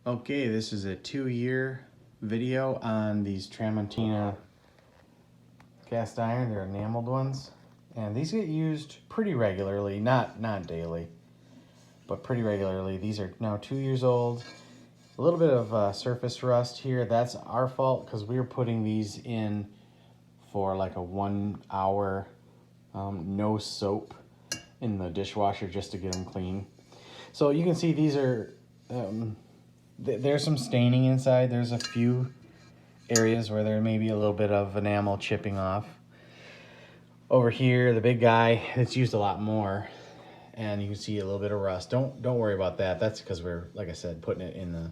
Okay, this is a 2-year video on these Tramontina cast iron. They're enameled ones, and these get used pretty regularly, not daily, but pretty regularly. These are now 2 years old. A little bit of surface rust here. That's our fault because we were putting these in for like a 1 hour no soap in the dishwasher just to get them clean. So you can see these are there's some staining inside. There's a few areas where there may be a little bit of enamel chipping off. Over here, the big guy, it's used a lot more, and you can see a little bit of rust. Don't worry about that. That's because we're, like I said, putting it in the,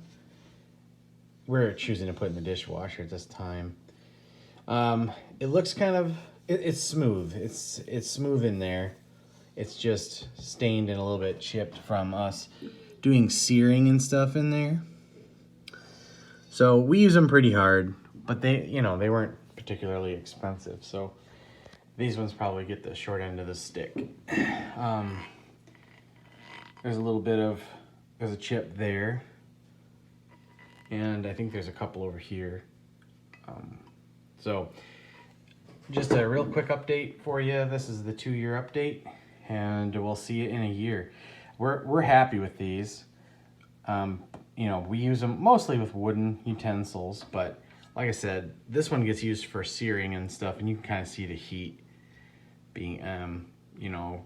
we're choosing to put in the dishwasher at this time. It looks kind of, it's smooth. It's smooth in there. It's just stained and a little bit chipped from us doing searing and stuff in there. So we use them pretty hard, but they, they weren't particularly expensive. So these ones probably get the short end of the stick. There's a little bit of, there's a chip there. And I think there's a couple over here. So just a real quick update for you. This is the 2-year update, and we'll see you in a year. We're happy with these. We use them mostly with wooden utensils, but like I said, this one gets used for searing and stuff, and you can kind of see the heat being,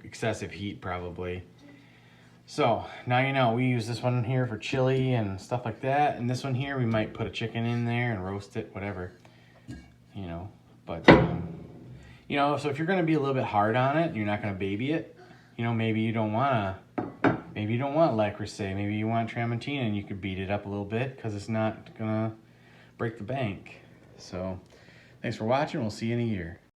excessive heat probably. So now we use this one here for chili and stuff like that, and this one here we might put a chicken in there and roast it, whatever, but so if you're going to be a little bit hard on it, you're not going to baby it, maybe you don't want Lacrosse, maybe you want Tramontina, and you could beat it up a little bit because it's not gonna break the bank. So thanks for watching. We'll see you in a year.